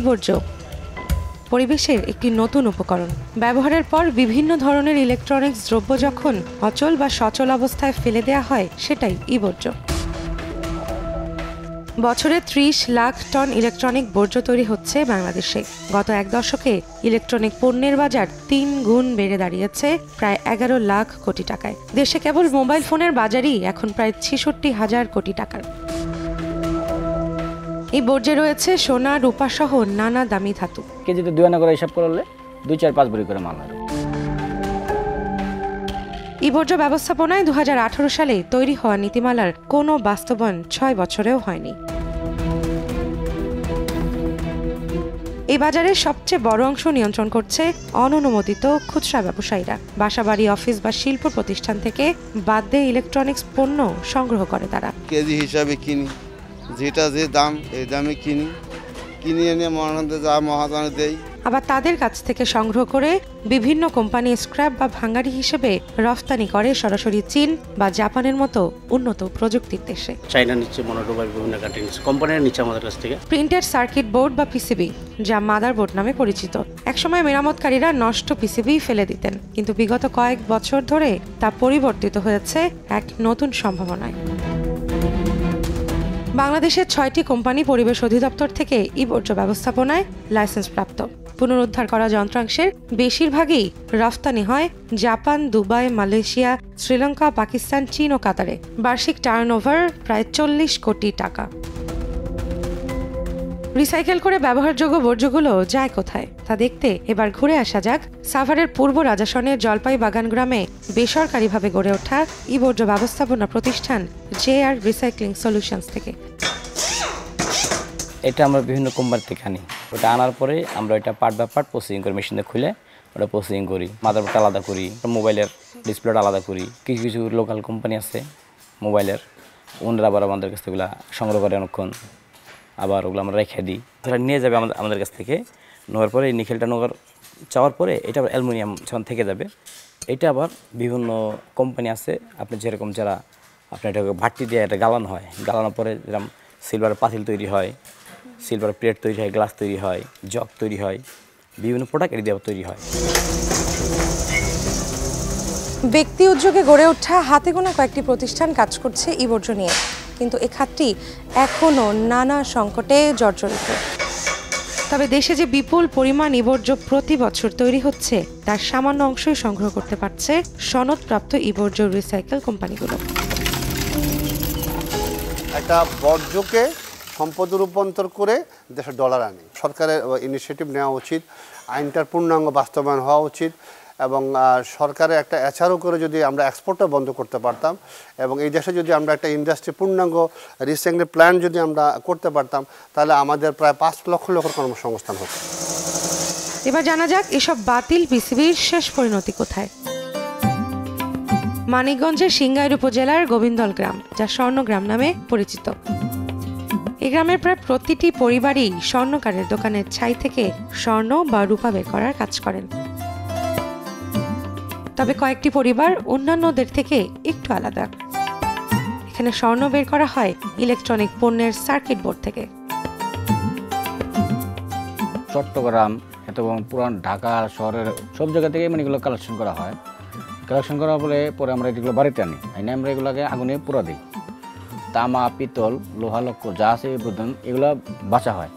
ই-বর্জ্য পরিবেশের একটি নতুন উপকরণ। ব্যবহারের পর বিভিন্ন ধরনের ইলেকট্রনিক্স দ্রব্য যখন অচল বা সচল অবস্থায় ফেলে দেওয়া হয়, সেটাই ই-বর্জ্য। বছরে ৩০ লাখ টন ইলেকট্রনিক বর্জ্য তৈরি হচ্ছে বাংলাদেশে। গত এক দশকে ইলেকট্রনিক পণ্যের বাজার ৩ গুণ বেড়ে দাঁড়িয়েছে প্রায় ১১ লাখ কোটি টাকায়। দেশে কেবল মোবাইল ফোনের বাজারই এখন প্রায় ৬৬,০০০ কোটি টাকার। এই বর্জ্যে রয়েছে সোনা, রূপা সহ নানা দামি ধাতু। কেজিতে ২ আনা করে হিসাব করলে ২-৪-৫ ভরি করে মাল হয়। ই-বর্জ্য ব্যবস্থাপনায় ২০১৮ সালে তৈরি হওয়া নীতিমালার কোনো বাস্তবায়ন ৬ বছরেও হয়নি। এই বাজারের সবচেয়ে বড় অংশ নিয়ন্ত্রণ করছে অননুমোদিত খুচরা ব্যবসায়ীরা। বাসাবাড়ি, অফিস বা শিল্প প্রতিষ্ঠান থেকে বাধ্য ইলেকট্রনিক্স পণ্য সংগ্রহ করে তারা। কেজি হিসাবে কিনি, যেটা যে দাম এই দামে কিনে এনে মহাজনে দেই। আবার তাদের কাছ থেকে সংগ্রহ করে বিভিন্ন কোম্পানি স্ক্র্যাপ বা ভাঙাড়ি হিসেবে রফতানি করে সরাসরি চীন বা জাপানের মতো উন্নত প্রযুক্তির দেশে। চাইনা নিচ্ছে, মনোটোবাই বিভিন্ন কান্ট্রি নিচ্ছে, কোম্পানির নিচ্ছে আমাদের কাছ থেকে। প্রিন্টেড সার্কিট বোর্ড বা পিসিবি, যা মাদারবোর্ড নামে পরিচিত। একসময় মেরামতকারীরা নষ্ট পিসিবি ফেলে দিতেন, কিন্তু বিগত কয়েক বছর ধরে তা পরিবর্তিত হয়েছে এক নতুন সম্ভাবনায়। বাংলাদেশের ৬টি কোম্পানি পরিবেশ অধিদপ্তর থেকে ই-বর্জ্য ব্যবস্থাপনায় লাইসেন্সপ্রাপ্ত। পুনরুদ্ধার করা যন্ত্রাংশের বেশিরভাগই রফতানি হয় Japan, Dubai, Malaysia, Sri Lanka, Pakistan, চীন ও কাতারে। বার্ষিক টার্নওভার প্রায় ৪০ কোটি টাকা। রিসাইকেল করে ব্যবহারযোগ্য বর্জ্যগুলো যায় কোথায় তা দেখতে এবার ঘুরে আসা যাক সাভারের পূর্ব রাজাসনের জলপাই বাগান গ্রামে বেসরকারিভাবে গড়ে ওঠা ই-বর্জ্য ব্যবস্থাপনা প্রতিষ্ঠান JR রিসাইক্লিং সলিউশনস থেকে। এটা আমরা বিভিন্ন কোম্পানি থেকে আনি। ওটা আনার পরে আমরা এটা পার্ট বাই পার্ট প্রসেসিং করি, মেশিনে খুলে ওটা প্রসেসিং করি। মাদারবোর্ডটা আলাদা করি, মোবাইলের ডিসপ্লেটা আলাদা করি। কিছু কিছু লোকাল কোম্পানি আছে মোবাইলের, ওনারা আবার আমাদের কাছ থেকে সংগ্রহ করে অনেকক্ষণ, আবার ওগুলো আমরা রেখে দিই। তারা নিয়ে যাবে আমাদের কাছ থেকে। নেওয়ার পরে এই নিকেলটা নেওয়ার চাওয়ার পরে এটা আবার অ্যালুমিনিয়াম যখন থেকে যাবে, এটা আবার বিভিন্ন কোম্পানি আছে আপনি যেরকম যারা আপনার এটাকে ভাট্টি দিয়ে এটা গালানো হয়, গালানোর পরে যেরকম সিলভার পাতিল তৈরি হয়, সিলভার প্লেট তৈরি হয়, গ্লাস তৈরি হয়, জগ তৈরি হয়, বিভিন্ন প্রোডাক্ট এটি দিয়ে তৈরি হয়। ব্যক্তি উদ্যোগে গড়ে ওঠা হাতে গোনা কয়েকটি প্রতিষ্ঠান কাজ করছে ই-বর্জ্য নিয়ে, কিন্তু এই খাতটি এখনও নানা সংকটে জর্জরিত। তবে দেশে যে বিপুল পরিমাণ ই-বর্জ্য প্রতি বছর তৈরি হচ্ছে, তার সামান্য অংশই সংগ্রহ করতে পারছে সনদপ্রাপ্ত ই-বর্জ্য রিসাইকেল কোম্পানিগুলো। একটা বর্জ্যকে সম্পদে রূপান্তর করে দেশে ডলার আনে। সরকারের ইনিশিয়েটিভ নেওয়া উচিত, আইনটার পূর্ণাঙ্গ বাস্তবায়ন হওয়া উচিত, এবং সরকারের একটা এছাড়াও করে যদি আমরা এক্সপোর্টটা বন্ধ করতে পারতাম, এবং এই দেশে যদি আমরা একটা ইন্ডাস্ট্রি পূর্ণাঙ্গ রিসাইক্লিং প্ল্যান যদি আমরা করতে পারতাম, তাহলে আমাদের প্রায় ৫ লক্ষ লোকের কর্মসংস্থান হতো। এবার জানা যাক এসব বাতিল পিসিবির শেষ পরিণতি কোথায়। মানিকগঞ্জের সিংগাইর উপজেলার গোবিন্দল গ্রাম, যা স্বর্ণগ্রাম নামে পরিচিত। এই গ্রামের প্রায় প্রতিটি পরিবারই স্বর্ণকারের দোকানের ছাই থেকে স্বর্ণ বা রূপা বের করার কাজ করেন। তবে কয়েকটি পরিবার অন্যান্যদের থেকে একটু আলাদা। এখানে স্বর্ণ বের করা হয় ইলেকট্রনিক পণ্যের সার্কিট বোর্ড থেকে। চট্টগ্রাম এবং পুরান ঢাকা শহরের সব জায়গা থেকে মানে এগুলো কালেকশন করা হয়। কালেকশন করার পরে আমরা এগুলো বাড়িতে আনি, আমরা এগুলোকে আগুনে পুরা দিই। তামা, পিতল, লোহা, লক্ষ যা আছে এগুলো বাঁচা হয়।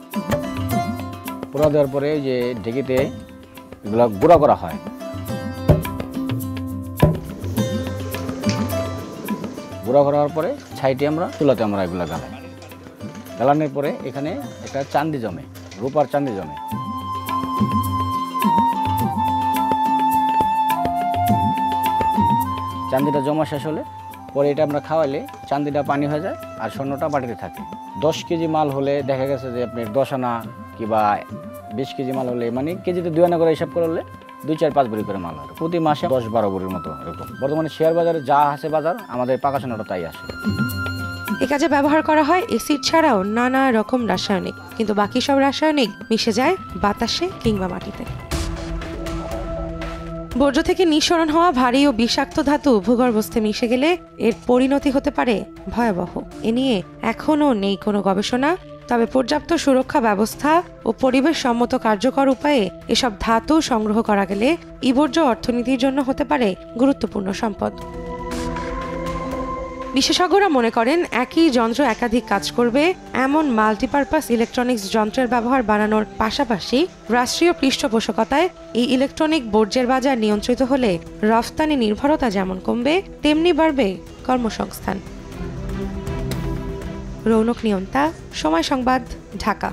পুরা দেওয়ার পরে যে ঢেকিতে এগুলো গুঁড়া করা হয়। গুঁড়া করার পরে ছাইটি আমরা চুলাতে আমরা এগুলো গালাই। গালানোর পরে এখানে একটা চান্দি জমে, রূপার চান্দি জমে। চান্দিটা জমা শেষ হলে পরে এটা আমরা খাওয়ালে চান্দিটা পানি হয়ে যায় আর স্বর্ণটা বাটিতে থাকে। 10 কেজি মাল হলে দেখা গেছে যে আপনি 10 আনা কিংবা 20 কেজি মাল হলে মানে কেজিতে 2 আনা করে হিসাব করলে 2-4-5 ভরি করে মাল হয়। প্রতি মাসে 10-12 ভরির মতো এরকম। বর্তমানে শেয়ার বাজারে যা আছে বাজার, আমাদের পাকা সোনাটা তাই আসে। এ কাজে ব্যবহার করা হয় এসিড ছাড়াও নানা রকম রাসায়নিক, কিন্তু বাকি সব রাসায়নিক মিশে যায় বাতাসে কিংবা মাটিতে। বর্জ্য থেকে নিঃসরণ হওয়া ভারী ও বিষাক্ত ধাতু ভূগর্ভস্থে মিশে গেলে এর পরিণতি হতে পারে ভয়াবহ। এ নিয়ে এখনও নেই কোনো গবেষণা তবে পর্যাপ্ত সুরক্ষা ব্যবস্থা ও পরিবেশ সম্মত কার্যকর উপায়ে এসব ধাতু সংগ্রহ করা গেলে ই-বর্জ্য অর্থনীতির জন্য হতে পারে গুরুত্বপূর্ণ সম্পদ। বিশেষজ্ঞরা মনে করেন একই যন্ত্র একাধিক কাজ করবে এমন মাল্টিপারপাস ইলেকট্রনিক্স যন্ত্রের ব্যবহার বাড়ানোর পাশাপাশি রাষ্ট্রীয় পৃষ্ঠপোষকতায় এই ইলেকট্রনিক বর্জ্যের বাজার নিয়ন্ত্রিত হলে রফতানি নির্ভরতা যেমন কমবে তেমনি বাড়বে কর্মসংস্থান। রৌনক নিয়ন্তা, সময় সংবাদ, ঢাকা।